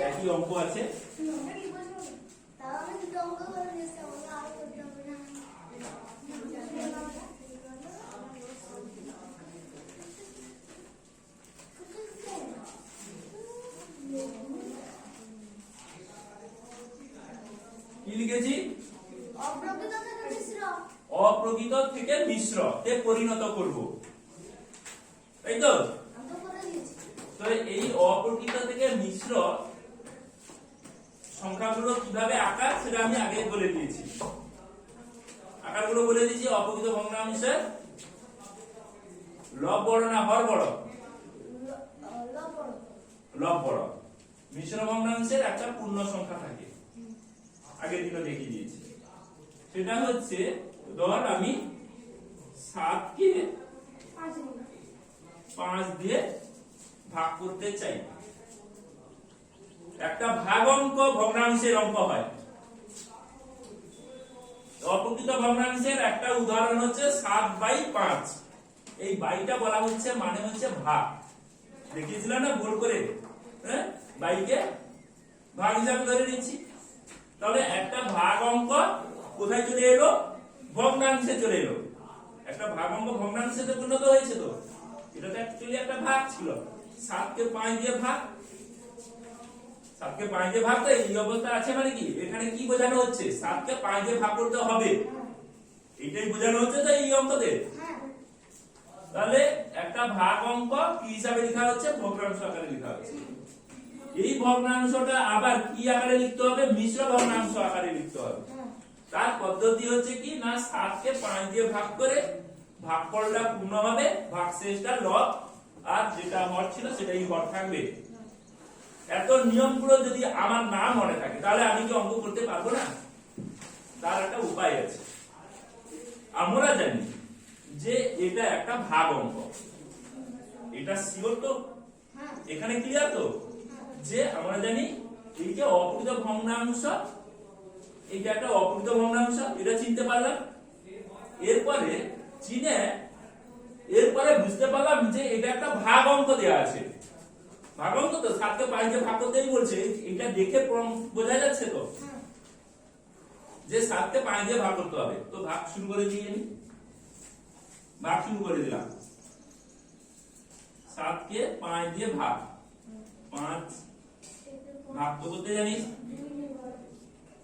একই অঙ্ক আছে। কি লিখেছি? অপ্রকৃত থেকে মিশ্র তে পরিণত করব, তাই তো? তো এই অপ্রকৃত থেকে মিশ্র সংখ্যাগুলো কিভাবে আঁকা সেটা আমি আগে বলে দিয়েছি। আকারগুলো বলে দিয়েছি। অপ্রকৃত ভগ্নাংশের লব বড় না হর বড়? লব বড়। মিশ্র ভগ্নাংশের একটা পূর্ণ সংখ্যা থাকে, আগের দিনও দেখিয়ে দিয়েছি। সেটা হচ্ছে, ধর আমি 7 কে 5 দিয়ে ভাগ করতে চাই। একটা ভাগ অঙ্ক ভগ্নাংশের অঙ্ক হয়। অপ্রকৃত ভগ্নাংশের একটা উদাহরণ হচ্ছে 7/5। এই বাইটা বলা হচ্ছে মানে হচ্ছে ভাগ। দেখিয়েছিলাম না ভুল করে? হ্যাঁ, বাইকে ভাগ হিসাবে ধরে নিচ্ছি। তাহলে একটা ভাগ অঙ্ক কোথায় চলে এলো? ভগ্নাংশে চলে এলো। একটা ভাগ অঙ্ক ভগ্নাংশে পরিণত হয়েছে। তো এটা তো অ্যাকচুয়ালি একটা ভাগ ছিল। 7 কে 5 দিয়ে ভাগ, 7 কে 5 দিয়ে ভাগ। তো এই অবস্থা আছে মানে কি, এখানে কি বোঝানো হচ্ছে? 7 কে 5 দিয়ে ভাগ করতে হবে, এটাই বোঝানো হচ্ছে। তো এই অঙ্কতে তাহলে একটা ভাগ অঙ্ক কি হিসাবে লেখা হচ্ছে? ভগ্নাংশ আকারে লেখা হচ্ছে। এই ভগ্নাংশটা আবার কি আকারে লিখতে হবে? মিশ্র ভগ্নাংশ আকারে লিখতে হবে। তার পদ্ধতি হচ্ছে কি না, 7 কে 5 দিয়ে ভাগ করে ভাগফলটা পূর্ণ হবে, ভাগশেষটা লব, আর যেটা হর ছিল সেটাই হর থাকবে। এত নিয়মগুলো যদি আমার না মনে থাকে তাহলে আমি কি অঙ্ক করতে পারবো না? তার একটা উপায় আছে। আমরা জানি যে এটা একটা ভাগ অঙ্ক, এটা শিওর তো? এখানে ক্লিয়ার তো যে আমরা জানি এই যে অপ্রকৃত ভগ্নাংশ, এইটা একটা অপ্রকৃত ভগ্নাংশ, এটা চিনতে পারলাম। এরপরে এরপরে বুঝতে পারলাম যে এটা একটা ভাগ অঙ্ক দেওয়া আছে। ভাগ অঙ্ক তো 7 কে 5 দিয়ে ভাগ করতেই বলছে, এটা দেখে বোঝা যাচ্ছে তো যে 7 কে 5 দিয়ে ভাগ করতে হবে। তো ভাগ শুরু করে দিয়ে নি, ভাগ শুরু করে দিলাম। 7 কে 5 দিয়ে ভাগ, 5 ভাগ তো করতে জানিস।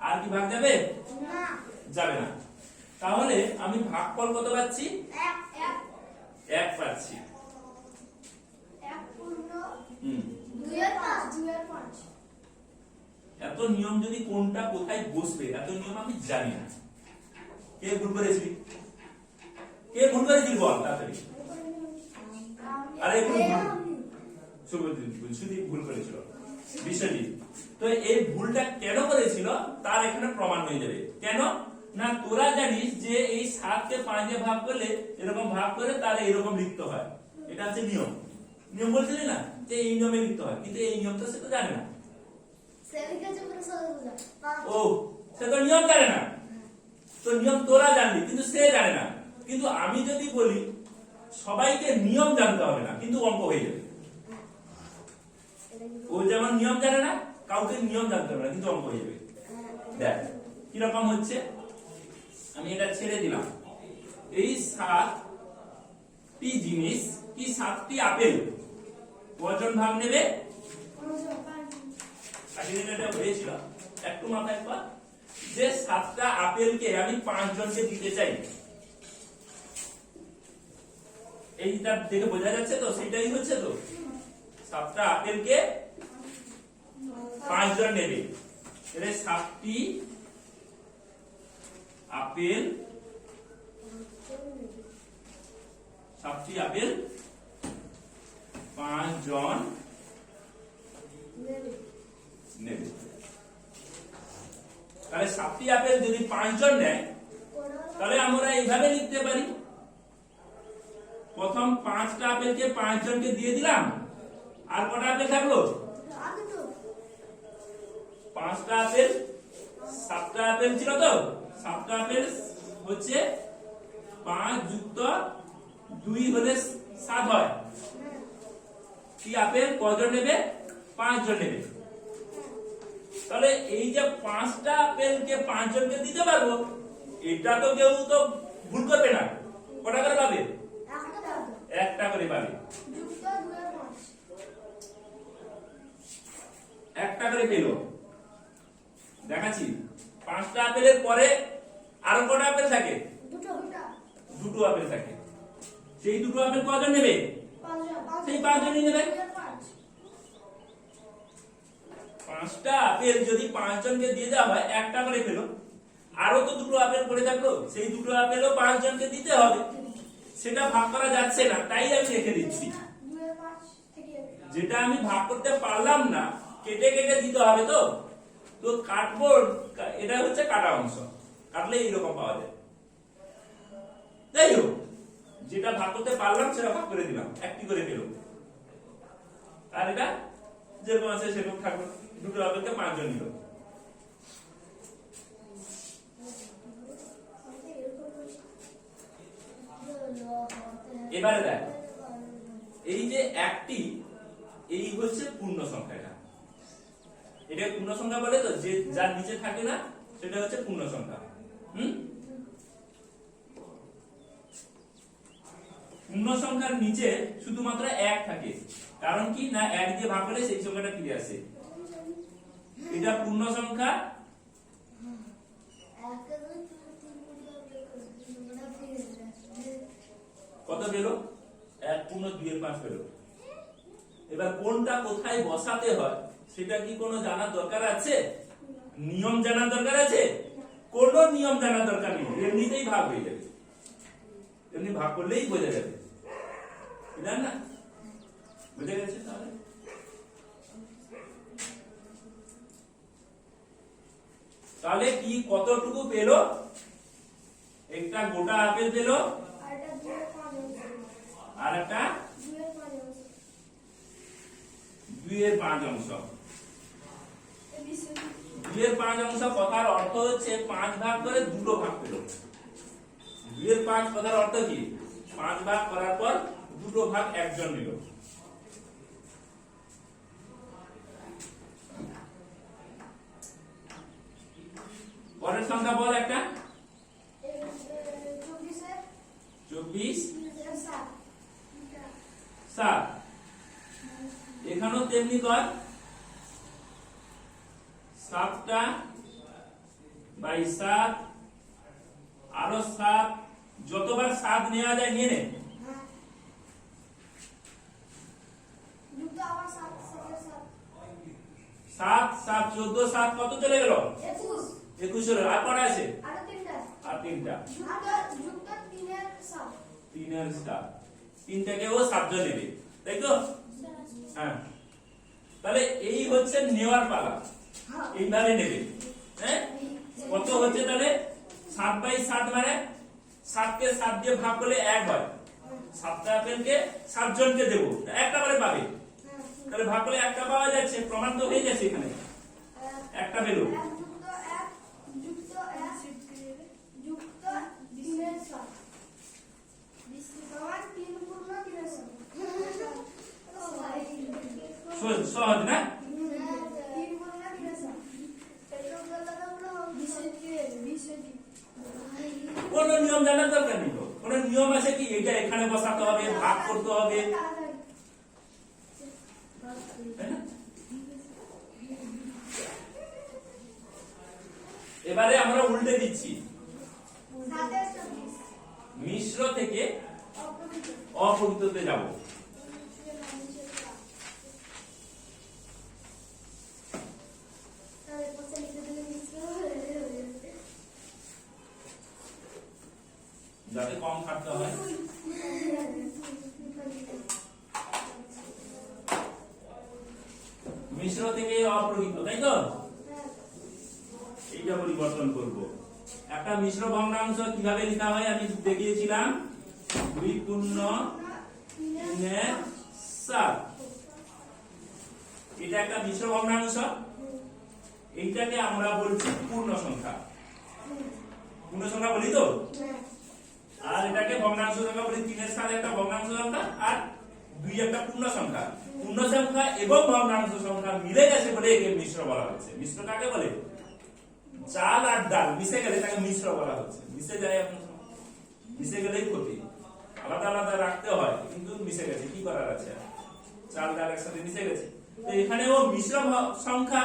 আর কি ভাগ যাবে? যাবে না। তাহলে আমি ভাগফল কত পাচ্ছি? 1 পাচ্ছি। এত নিয়ম যদি কোনটা কোথায় বসবে এত নিয়ম আমি জানি না। কে ভুল করেছিলি? কে ভুল করেছিলি বল তাড়াতাড়ি। আরে শুধু ভুল করেছিল বিশ্বজিৎ। তো এই ভুলটা কেন করেছিল তার এখানে প্রমাণ হয়ে যাবে। কেন না, তোরা জানিস যে এই 7 কে 5 দিয়ে ভাগ করলে এরকম ভাগ করে তাহলে এরকম লিখতে হয়। এটা হচ্ছে নিয়ম। নিয়ম বলছিলি না যে এই নিয়মে লিখতে হয়, কিন্তু এই নিয়মটা সে তো জানে না। ও, সে তো নিয়ম জানে না। তো নিয়ম তোরা জানলি কিন্তু সে জানে না। কিন্তু আমি যদি বলি সবাইকে নিয়ম জানতে হবে না, কিন্তু অঙ্ক হয়ে যাবে। ও যেমন নিয়ম জানে না, কাউকে নিয়ম জানতে হবে না, কিন্তু অঙ্ক হয়ে যাবে। দেখ কিরকম হচ্ছে, আমি এটা ছেড়ে দিলাম। এই 7টি জিনিস কি 7টি আপেল কজন ভাগ নেবে? এটা হয়েছিল একটু মাথায় পা যে 7টা আপেলকে আমি 5 জনকে দিতে চাই। এইটা দেখে বোঝা যাচ্ছে তো সেটাই হচ্ছে। তো 7টা আপেলকে 5 জন নেবে। এর 7টি আপেল 5 জন নেবে। তাহলে 7টি আপেল যদি 5 জন নেয় তাহলে আমরা এইভাবে লিখতে পারি, প্রথম 5টা আপেলকে 5 জনকে দিয়ে দিলাম। আর কটা আপেল থাকলো? 5টা আপেল, 7টা আপেল ছিল তো 7টা আপেল হচ্ছে 5 যুক্ত 2 হলে 7 হয়। আপেল কজন নেবে? 5 জন নেবে। তাহলে এই যে 5টা আপেলকে 5 জনকে দিতে পারবো, এটা তো কেউ তো ভুল করবে না। কটা করে পাবে? একটা করে পাবে। একটা করে পেল। দেখাচ্ছি, 5টা আপেলের পরে আরো কটা আপেল থাকে? দুটো আপেল থাকে। সেই দুটো আপেল কজন নেবে? সেই 5 জনই নেবে। 5টা আপেল যদি 5 জনকে দিয়ে দেওয়া হয়, একটা করে পেল। আরো তো দুটো আপেল পড়ে থাকলো, সেই দুটো আপেলও 5 জনকে দিতে হবে। সেটা ভাগ করা যাচ্ছে না, তাই আমি রেখে দিচ্ছি। যেটা আমি ভাগ করতে পারলাম না, কেটে কেটে দিতে হবে। তো তো কাটবো, এটা হচ্ছে কাটা অংশ, কাটলে এইরকম পাওয়া যায়। যাই হোক, যেটা ভাগ করতে পারলাম সেটা ভাগ করে দিলাম, একটি করে পেল। আর এটা যেরকম আছে সেরকম থাকলো, দুটো আপেলকে 5 জন নিল। এবারে দেখ, এই যে একটি, এই হচ্ছে পূর্ণ সংখ্যাটা। এটা পূর্ণ সংখ্যা বলে তো, যে যার নিচে থাকে না সেটা হচ্ছে পূর্ণ সংখ্যা। পূর্ণ সংখ্যার নিচে শুধুমাত্র 1 থাকে। কারণ কি না, 1 দিয়ে ভাগ করলে সেই সংখ্যাটা ফিরে আসে। এটা পূর্ণ সংখ্যা। কত পেল? 1 পূর্ণ 2 এর 5 পেল। এবার কোনটা কোথায় বসাতে হয় সেটা কি কোনো জানার দরকার আছে? নিয়ম জানার দরকার আছে? কোনো নিয়ম জানার দরকার নেই, এমনিতেই ভাগ হয়ে যাবে। এমনি ভাগ করলেই বোঝা যাবে, বুঝলেন না? বুঝে গেছে? তাহলে তাহলে কি কতটুকু পেল? একটা গোটা আপেল পেল, আর একটা 2 এর 5 অংশ। 2 এর 5 অংশ কথার অর্থ হচ্ছে 5 ভাগ করে 2 ভাগ পেল। 2 এর 5 কথার অর্থ কি? 5 ভাগ করার পর 2 ভাগ একজন নিল। পরের সংখ্যা বল একটা। 24 7। এখানেও তেমনি কর, 7টা বাই 7, আরো 7, যতবার 7 নেওয়া যায় নিয়ে নে। 7 7 14, 7 কত চলে গেল? 21 হলো। আর কটা আছে? আর 3টা। 3 এর 7, 3টাকে ও 7 জন নেবে, তাই তো? হ্যাঁ, তাহলে এই হচ্ছে নেওয়ার পালা, এইভাবে নেবে। হ্যাঁ, কত হচ্ছে তাহলে? 7 বাই 7 মানে 7 কে 7 দিয়ে ভাগ করলে 1 হয়। 7টা আপেলকে 7 জনকে দেবো, একটা করে পাবে। তাহলে ভাগ করলে একটা পাওয়া যাচ্ছে, প্রমাণ তো হয়ে যাচ্ছে। এখানে একটা পেল। সহজ না? কোন নিয়ম জানার দরকার নেই। কোন নিয়ম আছে কি এটা এখানে বসাতে হবে, ভাগ করতে হবে? এবারে আমরা উল্টে দিচ্ছি, মিশ্র থেকে অপবিত্রতে যাব। যাতে কম খাটতে হয়। মিশ্র থেকে অপ্রকৃত, তাই তো? এইটা পরিবর্তন করব। একটা মিশ্র ভগ্নাংশ কিভাবে লেখা হয় আমি দেখিয়েছিলাম। 2 পূর্ণ 3 এর 7, এটা একটা মিশ্র ভগ্নাংশ। এইটাকে আমরা বলছি পূর্ণ সংখ্যা। পূর্ণ সংখ্যা বলি তো? আর এটাকে ভগ্নাংশ সংখ্যা বলি। 3 এর 7 একটা ভগ্নাংশ সংখ্যা, আর 2 একটা পূর্ণ সংখ্যা। পূর্ণ সংখ্যা এবং ভগ্নাংশ সংখ্যা মিলে গেছে বলে একে মিশ্র বলা হচ্ছে। মিশ্র কাকে বলে? চাল আর ডাল মিশে গেলে তাকে মিশ্র বলা হচ্ছে। মিশে যায় এখন, মিশে গেলেই ক্ষতি, আলাদা আলাদা রাখতে হয় কিন্তু মিশে গেছে, কি করার আছে, চাল ডাল একসাথে মিশে গেছে। তো এখানেও মিশ্র সংখ্যা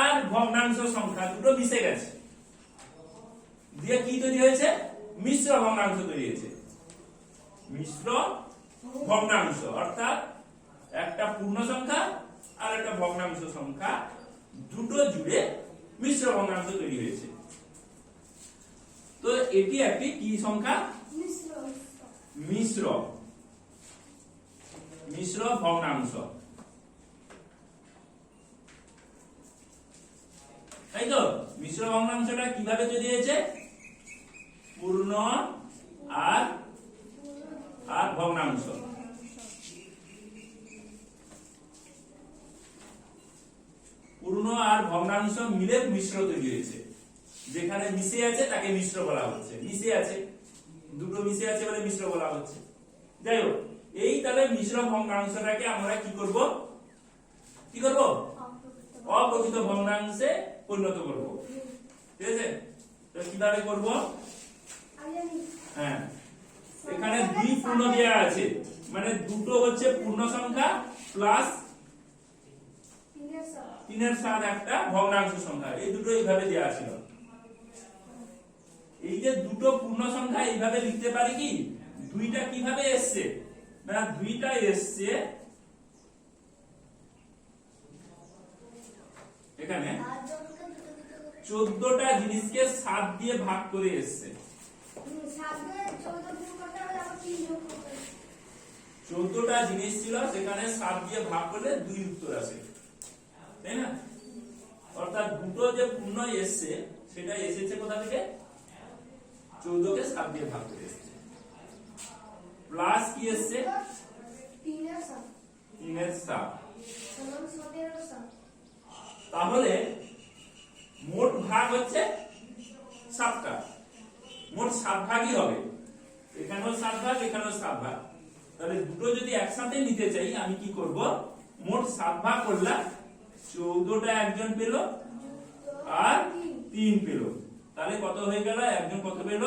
আর ভগ্নাংশ সংখ্যা দুটো মিশে গেছে, দিয়ে কি তৈরি হয়েছে? মিশ্র ভগ্নাংশ তৈরি হয়েছে। মিশ্র ভগ্নাংশ অর্থাৎ একটা পূর্ণ সংখ্যা আর একটা ভগ্নাংশ সংখ্যা দুটো জুড়ে মিশ্র ভগ্নাংশ তৈরি হয়েছে। তো এটি একটি কি সংখ্যা? মিশ্র মিশ্র ভগ্নাংশ, তাই তো? মিশ্র ভগ্নাংশটা কিভাবে তৈরি হয়েছে? পূর্ণ আর ভগ্নাংশ। পূর্ণ আর ভগ্নাংশ মিলে মিশ্র তৈরি হয়েছে। যেখানে মিশে আছে তাকে মিশ্র বলা হচ্ছে। মিশে আছে, দুটো মিশে আছে বলে মিশ্র বলা হচ্ছে। যাই হোক, এই তাহলে মিশ্র ভগ্নাংশটাকে আমরা কি করব? কি করব? অপ্রকৃত ভগ্নাংশে পরিণত করব। ঠিক আছে? তো কিভাবে করব? হ্যাঁ, এখানে দুই পূর্ণ দেয়া আছে, মানে দুটো হচ্ছে পূর্ণ সংখ্যা প্লাস 3/7 একটা ভগ্নাংশ সংখ্যা, এই দুটো এইভাবে দেয়া ছিল। এই যে দুটো পূর্ণ সংখ্যা এইভাবে লিখতে পারি কি? দুইটা কিভাবে এসছে? না, দুইটা এসছে এখানে 14টা জিনিসকে 7 দিয়ে ভাগ করে এসছে। 14টা জিনিস ছিল, সেখানে 7 দিয়ে ভাগ করলে 2 উত্তর আসে, তাই না? অর্থাৎ দুটো যে পূর্ণ এসছে সেটা এসেছে কোথা থেকে? 14 কে 7 দিয়ে ভাগ করে এসছে। প্লাস কি এসছে? 3/7। তাহলে মোট ভাগ হচ্ছে 7টা, মোট 7 ভাগই হবে। এখানেও 7 ভাগ, এখানেও 7 ভাগ। তাহলে দুটো যদি একসাথে নিতে চাই আমি কি করব? মোট 7 ভাগ করলাম, 14টা একজন পেল আর 3 পেল। তাহলে কত হয়ে গেল? একজন কত পেল?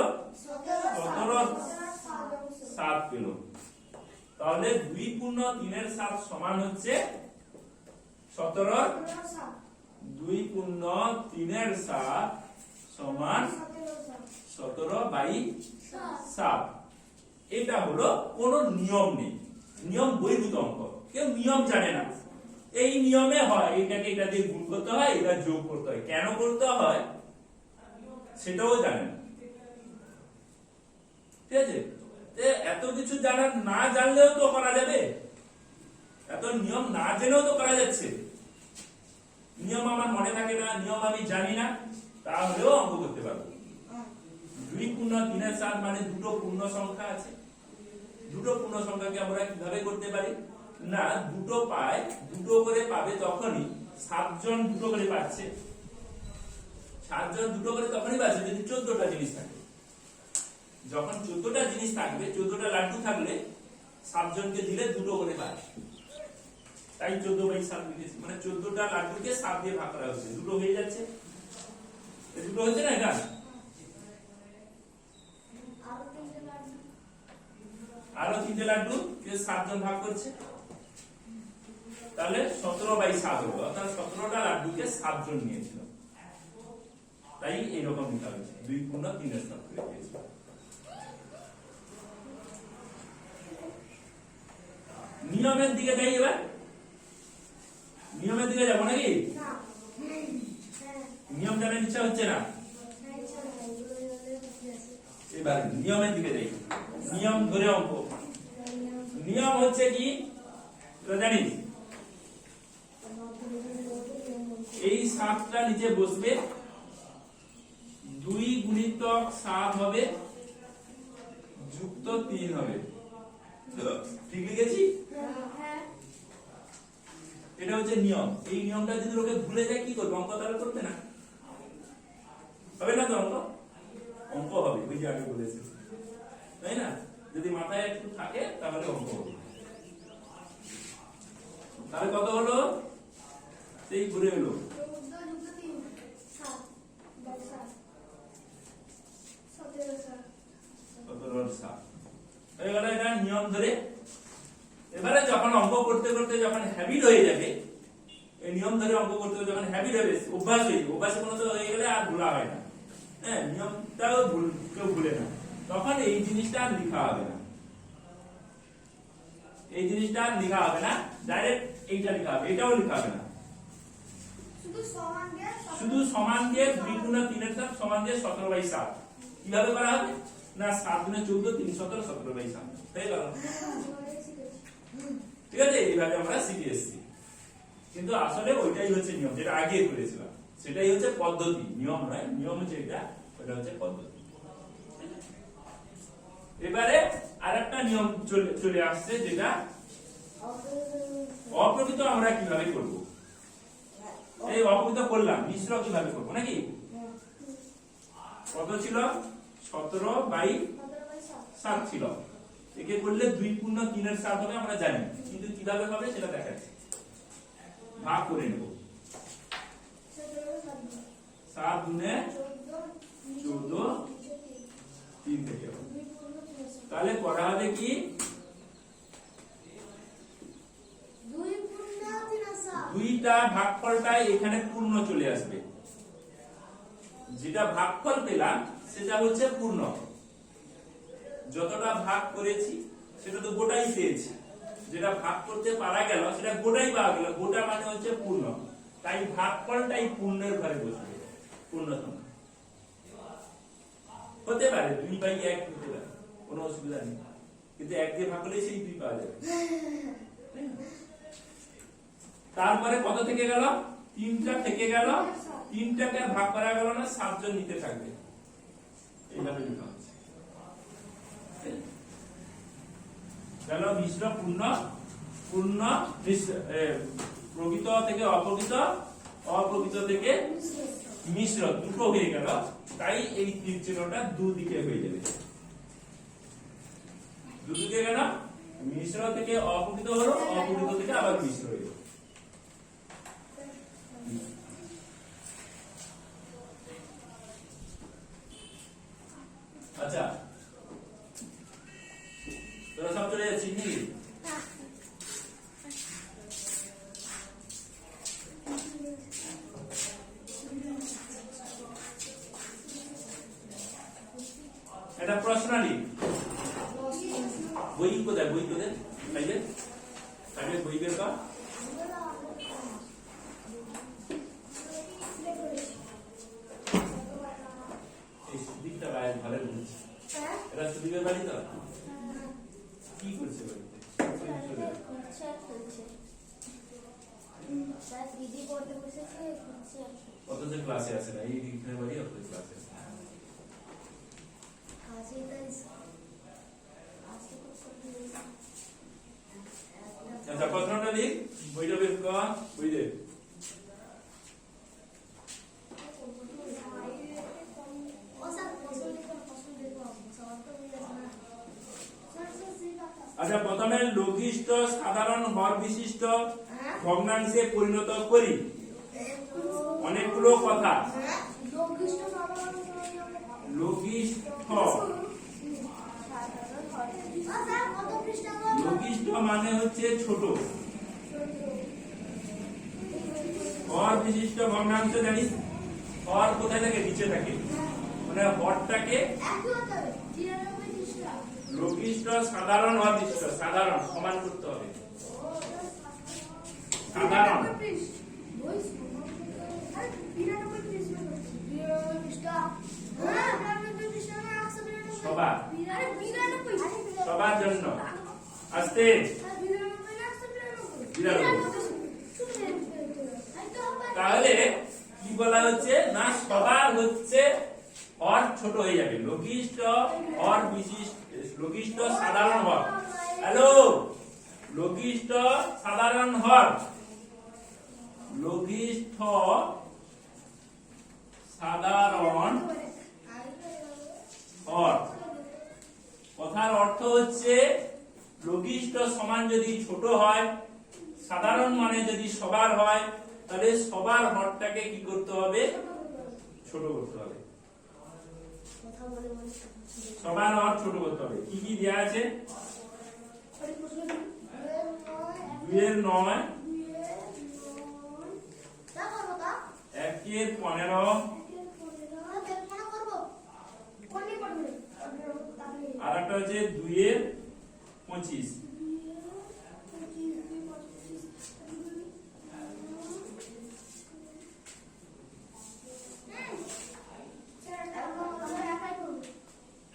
17/7 পেল। তাহলে 2 পূর্ণ 3/7 সমান হচ্ছে 17। 2 পূর্ণ 3/7 সমান 17/7। এটা হলো কোন নিয়ম নেই, নিয়ম বহির্ভূত অঙ্ক, কেউ নিয়ম জানে না। এই নিয়মে হয় এটাকে এটা দিয়ে গুণ করতে হয়, এটা যোগ করতে হয়, কেন করতে হয় সেটাও জানে না। ঠিক আছে? এত কিছু জানা না জানলেও তো করা যাবে, এত নিয়ম না জেনেও তো করা যাচ্ছে। নিয়ম আমার মনে থাকে না, নিয়ম আমি জানি না, তাহলেও অঙ্ক করতে পারবো। 2 পূর্ণ 3/7 মানে দুটো পূর্ণ সংখ্যা আছে। দুটো পূর্ণ সংখ্যাকে আমরা কিভাবে করতে পারি? না, দুটো পায়, দুটো করে পাবে তখনই, 7 জন দুটো করে পাচ্ছে। 7 জন দুটো করে তখনই পাচ্ছে যদি 14টা জিনিস থাকে। যখন 14টা জিনিস থাকবে, 14টা লাড্ডু থাকলে 7 জনকে দিলে দুটো করে পায়, তাই 14/7 লিখেছি। মানে 14টা লাড্ডুকে 7 দিয়ে ভাগ করা হচ্ছে, দুটো হয়ে যাচ্ছে। দুটো হচ্ছে না এটা? আরো 3টে লাড্ডু কে 7 জন ভাগ করছে, তাহলে 17/7 হলো। অর্থাৎ 17টা লাড্ডুকে 7 জন নিয়েছিল, তাই এইরকম লিখা হয়েছে। 2 পূর্ণ 3/7 করে দিয়েছে। নিয়মের দিকে যাই এবার। নিয়মের দিকে যাবো নাকি? নিয়ম জানার ইচ্ছা হচ্ছে না? এবার নিয়মের দিকে যাই। নিয়ম ধরে অঙ্ক। নিয়ম হচ্ছে কি জানিস? এই 7টা নিচে বসবে, 2 গুণিতক 7 হবে যুক্ত 3 হবে। ঠিক লিখেছি? এটা হচ্ছে নিয়ম। এই নিয়মটা যদি লোকে ভুলে যায় কি করবে? অঙ্ক তাহলে করবে না, হবে না তো অঙ্ক? অঙ্ক হবে, ওই যে আগে বলেছে, তাই না? যদি মাথায় একটু থাকে তাহলে অঙ্ক হবে। তাহলে কত হলো? সেই ঘুরে এলো 17 হয়ে গেল। এটা নিয়ম ধরে। এবারে যখন অঙ্ক করতে করতে যখন হ্যাবিট হয়ে যাবে, এই নিয়ম ধরে অঙ্ক করতে করতে যখন হ্যাবিট হবে, অভ্যাস হয়ে যাবে, অভ্যাসে কোনো তো হয়ে গেলে আর ভুলা হয় না। হ্যাঁ, নিয়মটাও কেউ ভুলে না, তখন এই জিনিসটা আর লেখা হবে না। এই জিনিসটা আর লেখা হবে না, ডাইরেক্ট এইটা লেখা হবে, এটাও লেখা হবে না। শুধু সমান দিয়ে 2 গুণ 3 এর সাথে সমান দিয়ে 17/7 কিভাবে করা হবে না, 7 গুণ 14 3 17 17/7 হয়ে গেল। ঠিক আছে, এইভাবে আমরা শিখে এসেছি। কিন্তু আসলে ওইটাই হচ্ছে নিয়ম, যেটা আগে করেছিলাম সেটাই হচ্ছে পদ্ধতি, নিয়ম নয়। নিয়ম হচ্ছে এটা, ওটা হচ্ছে পদ্ধতি। এবারে আরেকটা নিয়ম চলে আসছে, যেটা অপ্রকৃত আমরা কিভাবে করব। এই অপ্রকৃত করলাম, মিশ্র কিভাবে করব নাকি? কত ছিল? 17/7 ছিল। একে করলে 2 পূর্ণ 3 এর 7 হবে, আমরা জানি, কিন্তু কিভাবে হবে সেটা দেখাচ্ছি। ভাগ করে নেব। 7 গুণে 14 3 থেকে হবে। তাহলে করা হবে কি, 2টা ভাগফলটা এখানে পূর্ণ চলে আসবে। যেটা ভাগফল পেলাম সেটা হচ্ছে পূর্ণ। যতটা ভাগ করেছি সেটা তো গোটাই পেয়েছি, যেটা ভাগ করতে পারা গেল সেটা গোটাই পাওয়া গেল। গোটা মানে হচ্ছে পূর্ণ, তাই ভাগফলটাই পূর্ণের ঘরে বসবে। পূর্ণ সংখ্যা হতে পারে 2/1 হতে পারে, কোনো অসুবিধা নেই, কিন্তু 1 দিয়ে ভাগ করলে সেই 2 পাওয়া যাবে। তারপরে কত থেকে গেল? 3টা থেকে গেল। 3টাকে ভাগ করা গেল না, 7 জন নিতে থাকবে। এইভাবে লেখা হচ্ছে। গেল মিশ্র পূর্ণ, পূর্ণ প্রকৃত থেকে অপ্রকৃত, অপ্রকৃত থেকে মিশ্র, দুটো হয়ে গেল। তাই এই তীর চিহ্নটা দুদিকে হয়ে যাবে। দুদিকে গেল, মিশ্র থেকে অপ্রকৃত হলো, অপ্রকৃত থেকে আবার মিশ্র হয়ে গেল। আচ্ছা, তোরা সব চলে যাচ্ছিস নাকি? এটা প্রশ্নালী। বই কোথায়? বই কোথায়? বই বের কর। এই সুদীপটা বাইরে ভালো বলছে। এটা সুদীপের বাড়ি তো? কি করছে বাড়িতে? অথচ ক্লাসে আসে না, এই দিকটার বাড়ি অথচ ক্লাসে আসে না। আচ্ছা, প্রশ্নটা লিখ, বইটা বের কর, বই দে। আচ্ছা, প্রথমে লঘিষ্ঠ সাধারণ হর বিশিষ্ট ভগ্নাংশে পরিণত করি। অনেকগুলো কথা। লঘিষ্ঠ, লঘিষ্ঠ মানে হচ্ছে ছোট। হর বিশিষ্ট ভগ্নাংশ জানিস? হর কোথায় থাকে? নিচে থাকে, মানে হরটাকে লঘিষ্ঠ সাধারণ হর বিশিষ্ট, সাধারণ সমান করতে হবে। সাধারণ সবার, সবার জন্য। আস্তে, তাহলে কি বলা হচ্ছে না, সবার হচ্ছে হর ছোট হয়ে যাবে। লঘিষ্ঠ হর বিশিষ্ট, লঘিষ্ঠ সাধারণ হর। হ্যালো, লঘিষ্ঠ সাধারণ হর, লঘিষ্ঠ সাধারণ হর। কথার অর্থ হচ্ছে লঘিষ্ঠ সমান যদি ছোট হয়, সাধারণ মানে যদি সবার হয় তাহলে সবার হরটাকে কি করতে হবে, ছোট করতে হবে। সবার হর ছোট করতে হবে। কি কি দেয়া আছে? 2 এর 9, 1 এর 15, আর একটা হচ্ছে 2 এর 25।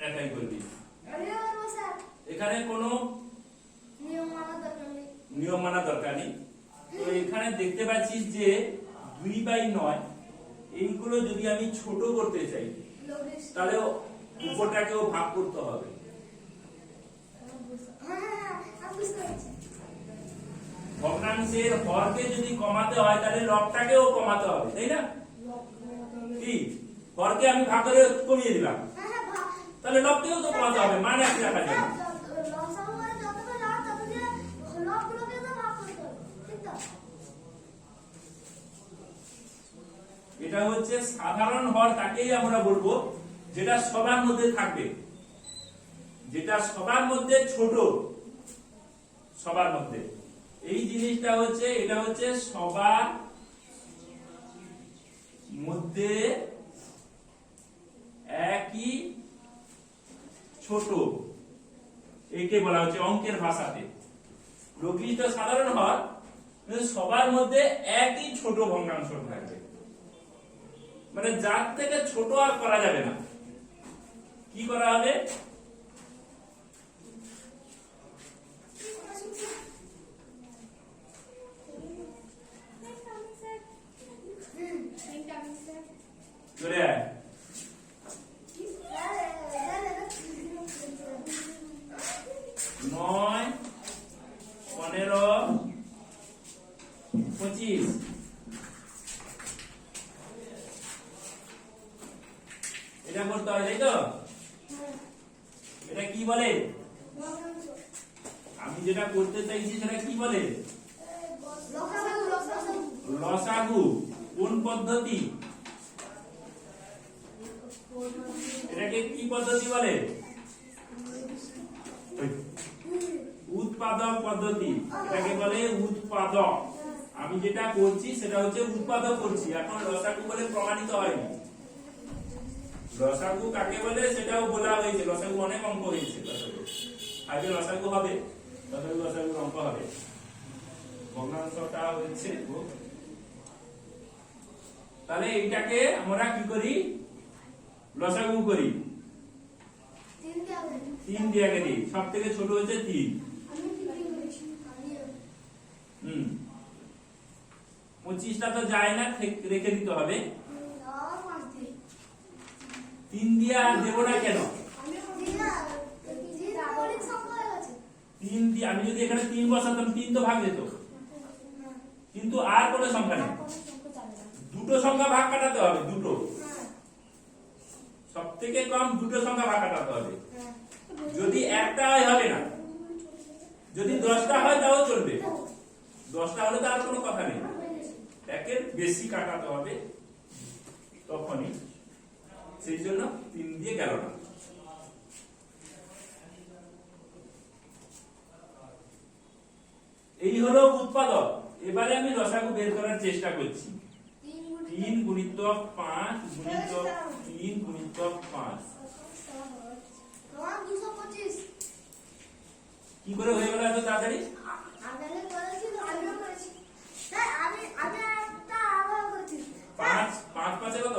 একাই করবি। এখানে কোনো নিয়ম মানা দরকার নেই। তো এখানে দেখতে পাচ্ছিস যে 2/9 এইগুলো যদি আমি ছোট করতে চাই তাহলে উপরটাকেও ভাগ করতে হবে। ভগ্নাংশের হরকে যদি কমাতে হয় তাহলে লবটাকেও কমাতে হবে, তাই না? কি হরকে আমি ভাগ করে কমিয়ে দিলাম, তাহলে লবকেও তো কমাতে হবে, মানে একই রাখা যাবে। এটা হচ্ছে সাধারণ হর, তাকেই আমরা বলবো যেটা সবার মধ্যে থাকবে, যেটা সবার মধ্যে ছোট, সবার মধ্যে। এই জিনিসটা হচ্ছে, এটা হচ্ছে সবার মধ্যে একই ছোট, একে বলা হচ্ছে অঙ্কের ভাষাতে প্রকৃত সাধারণ হর সবার মধ্যে একই ছোট ভগ্নাংশ থাকবে, মানে যার থেকে ছোট আর করা যাবে না। কি করা হবে? চলে আয়। 9, 15, 25। এটা করতে হয়, তাই তো? এটা কি বলে? আমি যেটা করতে চাইছি সেটা কি বলে? লসাগু। কোন পদ্ধতি? এটাকে কি পদ্ধতি বলে? উৎপাদক পদ্ধতি। এটাকে বলে উৎপাদক। আমি যেটা করছি সেটা হচ্ছে উৎপাদক করছি, এখন লসাগু বলে প্রমাণিত হয়নি। লসাগু কাকে বলে সেটাও বলা হয়েছে, লসাগু অনেক অঙ্ক হয়েছে। লসাগু আগে লসাগু হবে, লসাগু অঙ্ক হবে। ভগ্নাংশটা হচ্ছে, তাহলে এইটাকে আমরা কি করি? লসাগু করি। 3 দিয়ে আগে দিই, সব থেকে ছোট হচ্ছে 3। 25টা তো যায় না, রেখে দিতে হবে। 3 দিয়ে আর দেবো না কেন? 3 দিয়ে আমি যদি এখানে 3 বসাতাম 3 তো ভাগ যেত, কিন্তু আর কোনো সংখ্যা নেই। দুটো সংখ্যা ভাগ কাটাতে হবে, দুটো, সব থেকে কম দুটো সংখ্যা ভাগ কাটাতে হবে। যদি একটা হয় হবে না, যদি 10টা হয় তাও চলবে। 10টা হলে তো আর কোনো কথা নেই, একের বেশি কাটাতে হবে তখনই, সেই জন্য 3 দিয়ে গেল না। এই হলো উৎপাদক। এবারে আমি লসাগু বের করার চেষ্টা করছি। 3 গুণিতক 5 গুণিতক 3 গুণিতক 5 কি করে হয়ে গেল এত তাড়াতাড়ি? 5 5 কত?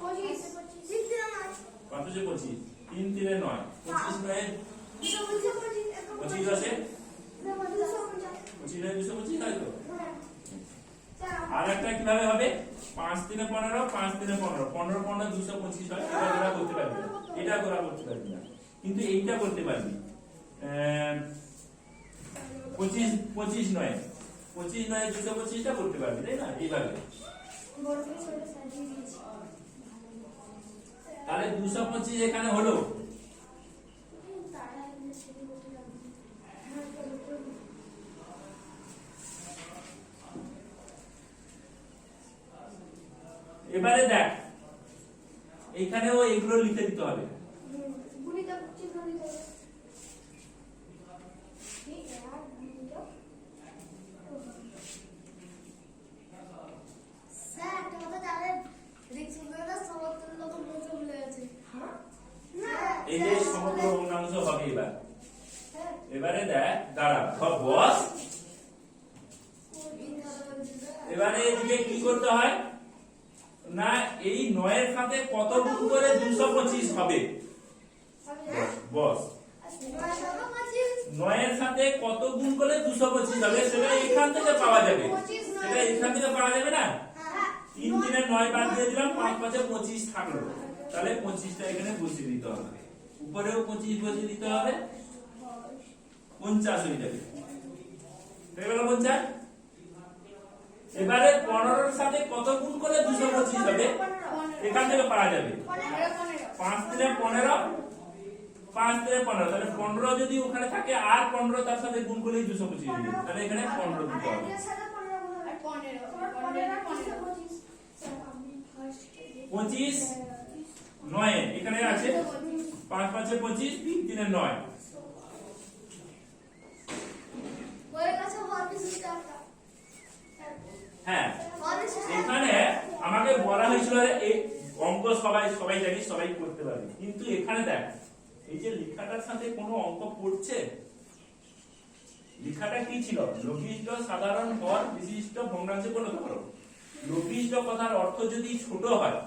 25। 3 3 9, 25 9 25 আছে, 25 225 তাই তো। আর একটা কিভাবে হবে? 5 3 15, 5 3 15, 15 15 225 হয়। এটা তোরা করতে পারবি না, এটা তোরা করতে পারবি না, কিন্তু এইটা করতে পারবি। 25 25 9, 25 9 225টা করতে পারবি, তাই না? এইভাবে তাহলে 225 এখানে হলো। এবারে দেখ এখানেও এগুলো লিখে দিতে হবে। এই যে সমগ্র ভগ্নাংশ হবে এবারে দেখ দাঁড়া বস। এবারে এদিকে কি করতে হয় না, এই 9 এর সাথে কত গুণ করে 225 হবে বস। 9 এর সাথে কত গুণ করলে 225 হবে সেটা এখান থেকে পাওয়া যাবে, সেটা এখান থেকে পাওয়া যাবে না। 3 3 এর 9 বাদ দিয়ে দিলাম, 5 5 এ 25 থাকলো, তাহলে 25টা এখানে বসিয়ে দিতে হবে, উপরেও 25 বসিয়ে দিতে হবে, 50 হয়ে যাবে। হয়ে গেল 50। এবারে 15 এর সাথে কত গুণ করলে 225 হবে এখান থেকে পাওয়া যাবে। 5 3 এ 15, 5 3 এ 15, তাহলে 15 যদি ওখানে থাকে আর 15 তার সাথে গুণ করলে 225 হবে, তাহলে এখানে 15 দিতে হবে। 25 9 এখানে আছে, 5 5 এ 25, 3 3 এ 9। হ্যাঁ এখানে আমাকে বলা হয়েছিল এই অঙ্ক সবাই জানি, সবাই করতে পারবে, কিন্তু এখানে দেখ এই যে লেখাটার সাথে কোনো অঙ্ক পড়ছে। লেখাটা কি ছিল, লঘিষ্ঠ সাধারণ হর বিশিষ্ট ভগ্নাংশে পরিণত করো। লঘিষ্ঠ কথার অর্থ যদি ছোট হয়,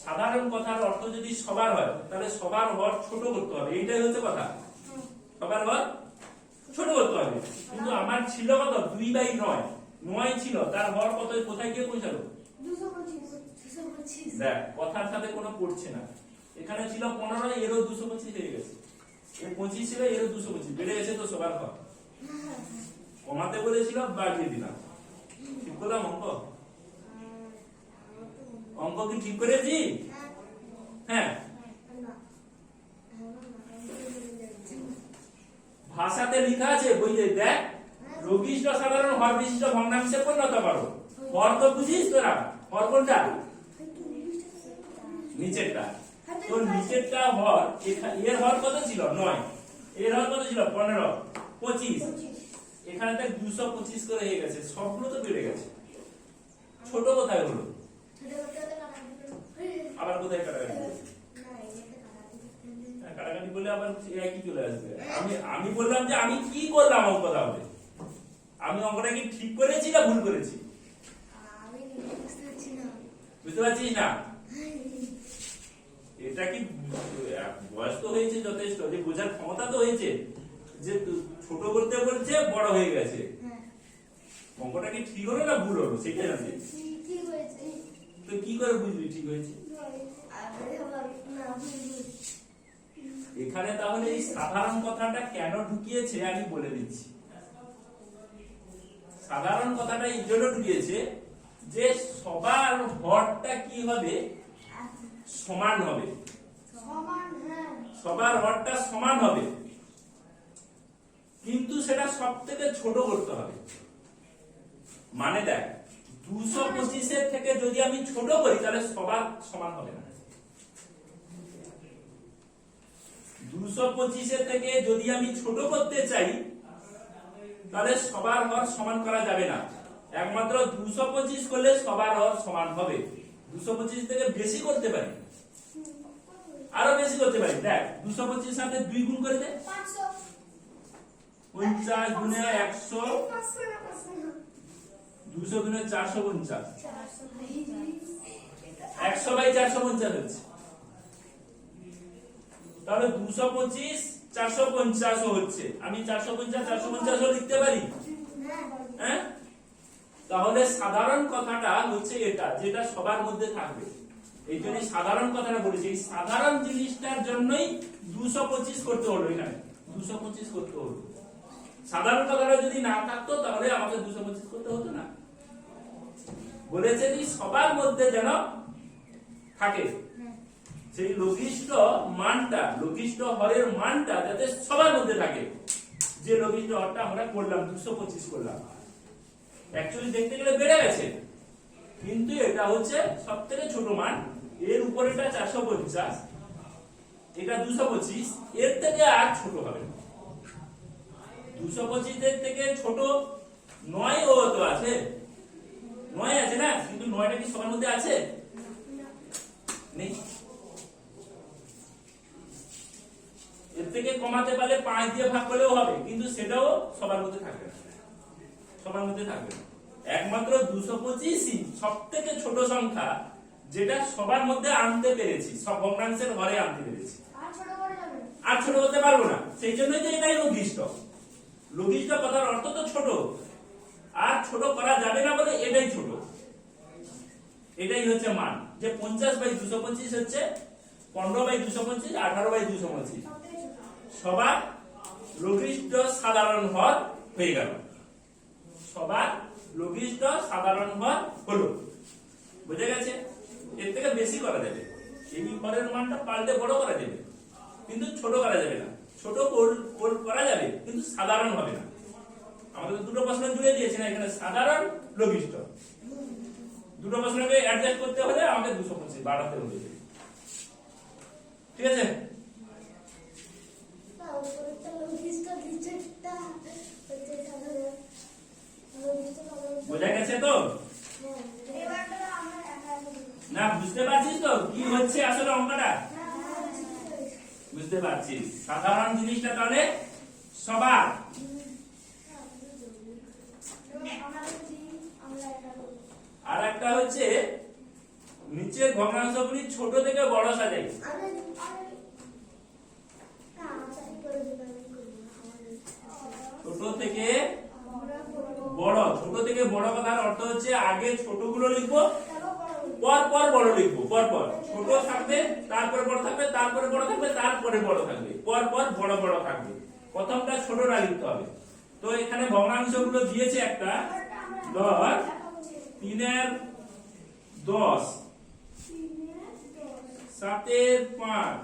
সাধারণ কথার অর্থ যদি সবার হয়, তাহলে সবার হর ছোট করতে হবে, এইটাই হচ্ছে কথা। সবার হর ছোট করতে হবে, কিন্তু আমার ছিল কত 2/9, 9 ছিল, তার হর কত কোথায় গিয়ে পৌঁছালো 225। দেখ কথার সাথে কোনো পড়ছে না, এখানে ছিল 15, এরও 225 হয়ে গেছে, এর 25 ছিল, এরও 225 বেড়ে গেছে, তো সবার হর কমাতে বলেছিল, বাড়িয়ে দিলাম। ঠিক করলাম অঙ্ক? অঙ্ক কি ঠিক করেছি? হ্যাঁ ভাষাতে লেখা আছে বইতে, দেখ লঘিষ্ঠ সাধারণ হর বিশিষ্ট ভগ্নাংশে পরিণত করো। হর তো বুঝিস তোরা, হর কোনটা? নিচেরটা। তো নিচেরটা হর, এর হর কত ছিল 9, এর হর কত ছিল 15, 25, এখানে তাই 225 করে হয়ে গেছে, সবগুলো তো বেড়ে গেছে। ছোট কোথায় হলো, আবার কোথায় কাটাকাটি কাটাকাটি বললে আবার একই চলে আসবে। আমি বললাম যে আমি কি করলাম অঙ্ক, তাহলে আমি অঙ্কটা কি ঠিক করেছি না ভুল করেছি? বুঝতে পারছিস না? এটা কি বয়স তো হয়েছে যথেষ্ট, যে বোঝার ক্ষমতা তো হয়েছে, যে ছোট করতে বলছে বড় হয়ে গেছে। অঙ্কটা কি ঠিক হলো না ভুল হলো সেটা জানতে, তো কি করে বুঝবি ঠিক হয়েছে? এখানে তাহলে এই সাধারণ কথাটা কেন ঢুকিয়েছে আমি বলে দিচ্ছি। সাধারণ কথাটা এই জন্য ঢুকিয়েছে যে সবার হরটা কি হবে, সমান হবে, সবার হরটা সমান হবে, কিন্তু সেটা সব থেকে ছোট করতে হবে। মানে দেখ 225 এর থেকে যদি আমি ছোট করি তাহলে সবার সমান হবে না। 225 এর থেকে যদি আমি ছোট করতে চাই তাহলে সবার হর সমান করা যাবে না, একমাত্র 225 করলে সবার হর সমান হবে। 225 থেকে বেশি করতে পারি, আরো বেশি করতে পারি। দেখ 225 সাথে 2 গুণ করে দে, 50 গুণে 100, 200 গুণে 450, 100/450 হচ্ছে। তাহলে 225 450 হচ্ছে, আমি 450 লিখতে পারি। হ্যাঁ, তাহলে সাধারণ কথাটা হচ্ছে এটা, যেটা সবার মধ্যে থাকবে। এই জন্য সাধারণ কথাটা বলেছি, এই সাধারণ জিনিসটার জন্যই 225 করতে হলো, এখানে 225 করতে হলো। সাধারণ কথাটা যদি না থাকতো তাহলে আমাকে 225 করতে হতো না। বলেছে যে সবার মধ্যে যেন থাকে, সেই লঘিষ্ঠ মানটা, লঘিষ্ঠ হরের মানটা যাতে সবার মধ্যে থাকে। যে লঘিষ্ঠ হরটা আমরা করলাম 225 করলাম, অ্যাকচুয়ালি দেখতে গেলে বেড়ে গেছে, কিন্তু এটা হচ্ছে সব থেকে ছোট মান। এর উপরেটা 450, এটা 225, এর থেকে আর ছোট হবে না। 225 এর থেকে ছোট 9 ও তো আছে, 9 আছে না, কিন্তু 9টা কি সবার মধ্যে আছে? নেই। এর থেকে কমাতে পারলে 5 দিয়ে ভাগ করলেও হবে, কিন্তু সেটাও সবার মধ্যে থাকবে না, সবার মধ্যে থাকবে না। একমাত্র 225ই সব থেকে ছোট সংখ্যা, যেটা সবার মধ্যে আনতে পেরেছি, সব ভগ্নাংশের ঘরে আনতে পেরেছি। আর ছোট করতে পারবো না, সেই জন্যই তো এটাই লঘিষ্ঠ। লঘিষ্ঠ কথার অর্থ তো ছোট, আর ছোট করা যাবে না বলে এটাই ছোট। এটাই হচ্ছে মান, যে 50/225 হচ্ছে 15/225, 18/225 সবার লঘিষ্ঠ সাধারণ হর হয়ে গেল। সবার লঘিষ্ঠ সাধারণ হর হলো। বুঝে গেছে? এর থেকে বেশি করা যাবে, এই হরের মানটা পাল্টে বড় করা যাবে, কিন্তু ছোট করা যাবে না। ছোট করা যাবে, কিন্তু সাধারণ হবে না। আমাদের দুটো প্রশ্ন জুড়ে দিয়েছে না এখানে, সাধারণ লঘিষ্ঠ। দুটো প্রশ্নকে অ্যাডজাস্ট করতে হলে আমাদের 225 বাড়াতে হবে। ঠিক আছে? বোঝা গেছে তো? না বুঝতে পারছিস তো কি হচ্ছে আসলে অঙ্কটা? বুঝতে পারছিস? সাধারণ জিনিসটা তাহলে সবার, আর একটা হচ্ছে নিচের ভগ্নাংশগুলি ছোট থেকে বড় সাজাই। ছোট থেকে বড়, ছোট থেকে বড় কথার অর্থ হচ্ছে আগে ছোটগুলো লিখবো, পর পর বড় লিখবো। পর পর ছোট থাকবে, তারপরে বড় থাকবে, তারপরে বড় থাকবে, তারপরে বড় থাকবে, পর পর বড় বড় থাকবে। প্রথমটা ছোটটা লিখতে হবে। তো এখানে ভগ্নাংশগুলো দিয়েছে একটা, 10, 3 10, 7 5,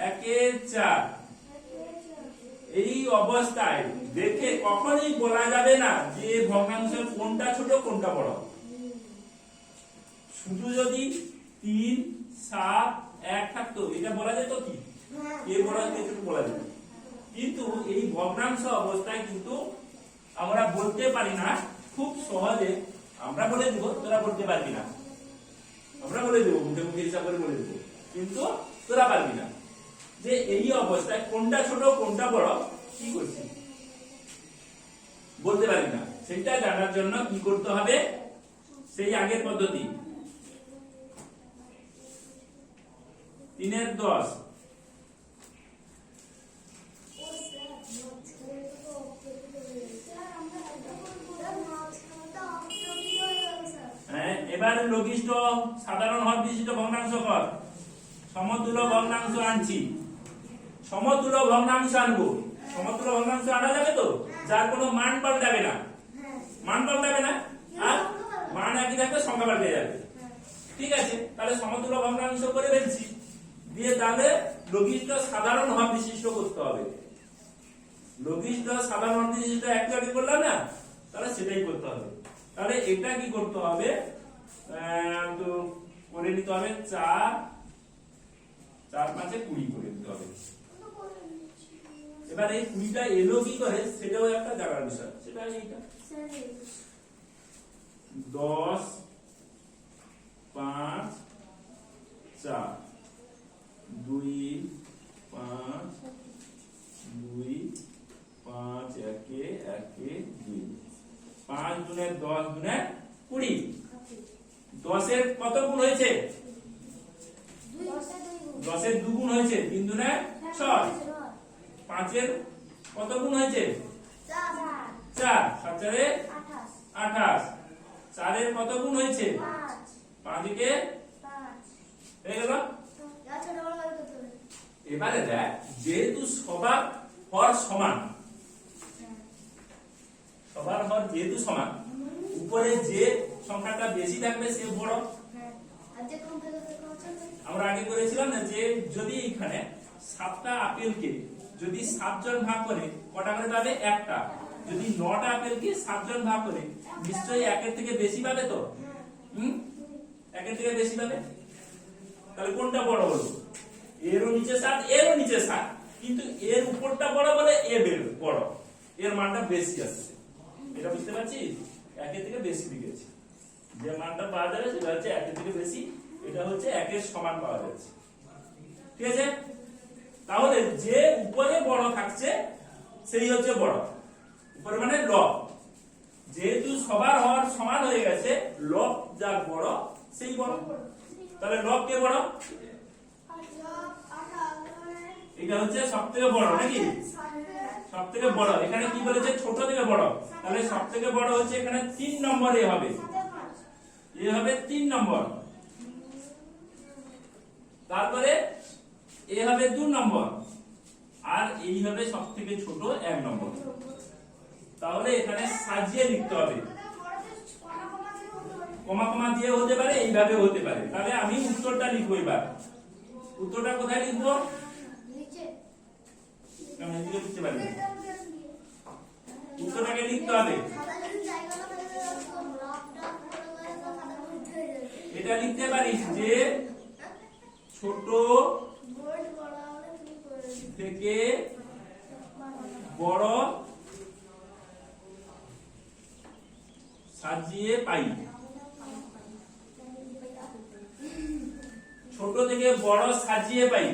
1 4। এই অবস্থায় দেখে কখনোই বলা যাবে না যে ভগ্নাংশের কোনটা ছোট কোনটা বড়। শুধু যদি 3 7 1 থাকতো, এটা বলা যেত কি কে বড় কে ছোট বলা যেত। কিন্তু এই ভগ্নাংশ অবস্থায় কিন্তু আমরা বলতে পারি না খুব সহজে। আমরা বলে দিব, তোরা বলতে পারবি না। আমরা বলে দেবো, মুখে মুখে হিসাব করে বলে দেবো, কিন্তু তোরা পারবি না যে এই অবস্থায় কোনটা ছোট কোনটা বড় কি করছি, বলতে পারি না। সেটা জানার জন্য কি করতে হবে, সেই আগের পদ্ধতি 3 10, এবার লঘিষ্ঠ সাধারণ হর বিশিষ্ট ভগ্নাংশ কর। সমতুল্য ভগ্নাংশ আনছি, সমতুল্য ভগ্নাংশ আনবো। সমতুল্য ভগ্নাংশ আনা যাবে তো, যার কোনো মান পাল্টাবে না, মান পাল্টাবে না, আর মান একই থাকবে, সংখ্যা পাল্টে যাবে। ঠিক আছে, তাহলে সমতুল্য ভগ্নাংশ করে ফেলছি, দিয়ে তাহলে লঘিষ্ঠ সাধারণ হর বিশিষ্ট করতে হবে। লঘিষ্ঠ সাধারণ হর বিশিষ্ট একটু আগে করলাম না, তাহলে সেটাই করতে হবে। তাহলে এটা কি করতে হবে, তো করে নিতে হবে 4 4 5 20 করে দিতে হবে। এবার এই 20টা এলো কি করে সেটাও একটা জানার বিষয়, সেটা এইটা 10 5 4 2 5 2 5 1 1 2, 5 গুণে 10 গুণে 20। 10 এর কত গুণ হয়েছে? 10 এর 2 গুণ হয়েছে, 3 দুনে 6। 5 এর কত গুণ হয়েছে? 4। 7 4 28। 4 এর কত গুণ হয়েছে? 5 কে 5 হয়ে গেল। এবারে দেখ, যেহেতু সবার হর সমান, সবার হর যেহেতু সমান, উপরে যে সংখ্যাটা বেশি থাকবে সে বড়। আমরা আগে করেছিলাম না যে যদি এখানে 7টা আপেলকে যদি 7 জন ভাগ করে কটা করে পাবে? একটা। যদি 9টা আপেলকে 7 জন ভাগ করে নিশ্চয়ই একের থেকে বেশি পাবে তো। একের থেকে বেশি পাবে, তাহলে কোনটা বড় হলো? এরও নিচে 7, এরও নিচে 7, কিন্তু এর উপরটা বড় বলে এ বড়, এর মানটা বেশি আসছে। এটা বুঝতে পারছিস? একের থেকে বেশি লিখেছি, যে মানটা পাওয়া যাবে সেটা হচ্ছে একের থেকে বেশি, এটা হচ্ছে একের সমান পাওয়া যাচ্ছে। ঠিক আছে, তাহলে যে উপরে বড় থাকছে সেই হচ্ছে বড়, উপরে মানে লব। যেহেতু সবার হওয়ার সমান হয়ে গেছে, লব যার বড় সেই বড়, তাহলে লব কে বড়? এটা হচ্ছে সবথেকে বড় নাকি? সবথেকে বড়। এখানে কি বলেছে? ছোট থেকে বড়, তাহলে সবথেকে বড় হচ্ছে এখানে 3 নম্বর এ হবে, এ হবে 3 নম্বর। তারপরে এ হবে 2 নম্বর, আর এই হবে সবথেকে ছোট 1 নম্বর। তাহলে এখানে সাজিয়ে লিখতে হবে, কমা কমা দিয়ে হতে পারে, এইভাবে হতে পারে। তাহলে আমি উত্তরটা লিখবো এবার। উত্তরটা কোথায় লিখবো? নিচে। আমি এদিকে লিখতে পারি, উত্তরটাকে লিখতে হবে। এটা লিখতে পারিস যে ছোট থেকে বড় সাজিয়ে পাই। ছোট থেকে বড় সাজিয়ে পাই,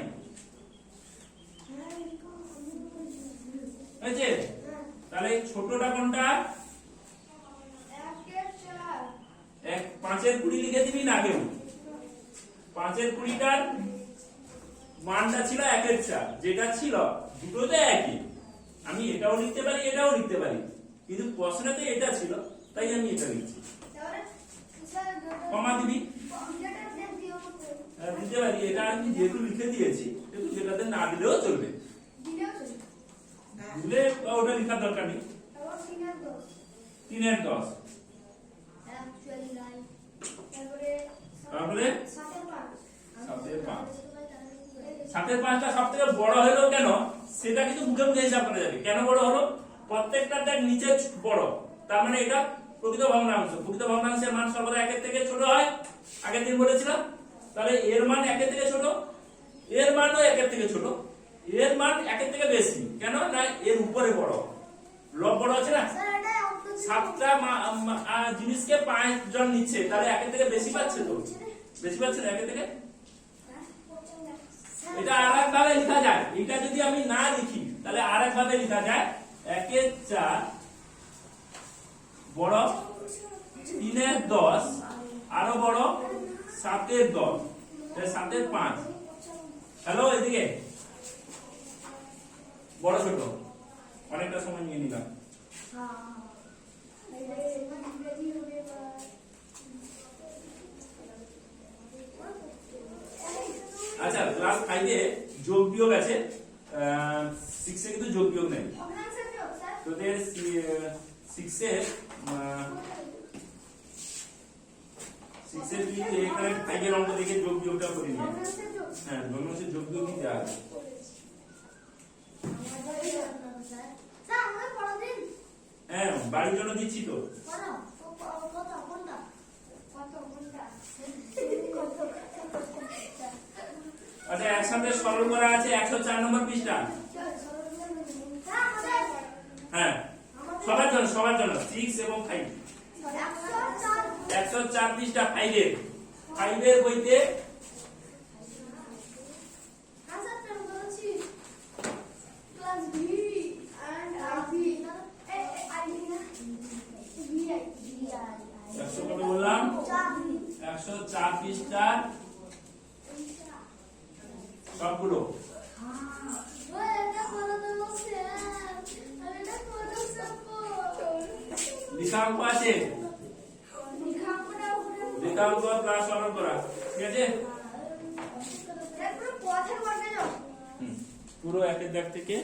বুঝেছে? তাহলে ছোটটা কোনটা? 5-এর 20 লিখে দিবি না কেউ? 5-এর 20টার মানটা ছিল 1-এর 4, যেটা ছিল দুটোতে একই। আমি এটাও লিখতে পারি, এটাও লিখতে পারি, কিন্তু প্রশ্নতে এটা ছিল তাই আমি এটা লিখছি। কমা দিবি, দিতে পারি। এটা আমি যেহেতু লিখে দিয়েছি, কিন্তু যেটাতে না দিলেও চলবে, দিলে ওটা লেখার দরকার নেই। 3-এর 10, তারপরে 7-এর 5। 7-এর 5টা সব থেকে বড় হলো কেন সেটা কিন্তু মুখে মুখে হিসাব করা যাবে। কেন বড় হলো? প্রত্যেকটা দেখ নিচে বড়, তার মানে এটা প্রকৃত ভগ্নাংশ। প্রকৃত ভগ্নাংশের মান সর্বদা 1-এর থেকে ছোট হয়, আগের দিন বলেছিলাম। তাহলে এর মান 1-এর থেকে ছোট, এর মানও 1-এর থেকে ছোট, এর মান 1-এর থেকে বেশি। কেন না? এর উপরে বড়, লব বড় আছে না। 7টা জিনিসকে 5 জন নিচ্ছে, তাহলে 1-এর থেকে বেশি পাচ্ছে তো, বেশি পাচ্ছে না 1-এর থেকে। এটা আরেক ভাবে লেখা যায়, এটা যদি আমি না লিখি তাহলে আরেক ভাবে লেখা যায়। 1-এর 4 বড়, 3-এর 10 আরো বড়, 7-এর 10, 7-এর 5। হ্যালো, এদিকে বড় ছোট অনেকটা সময় নিয়ে নিলাম। আচ্ছা, ক্লাস 5-এ যোগ বিয়োগ আছে, 6-এ কিন্তু যোগ বিয়োগ নেই। তোদের 6-এ তুই এখানে 5-এর অঙ্ক দেখে যোগ বিয়োগটা করে নিয়ে। হ্যাঁ, ভগ্নাংশের যোগ বিয়োগ নিতে হবে। হ্যাঁ, বাড়ির জন্য দিচ্ছি তো। আচ্ছা, একসাথে সরল করা আছে 104 নম্বর পৃষ্ঠা। হ্যাঁ, সবার জন্য 6 এবং 5। 104 পৃষ্ঠা 5-এর বইতে। কত বললাম? 104 পৃষ্ঠা সবগুলো। লিখাঙ্ক আছে, লিখাঙ্ক প্লাস সরল করা, ঠিক আছে? পুরো 1-এর দাগ থেকে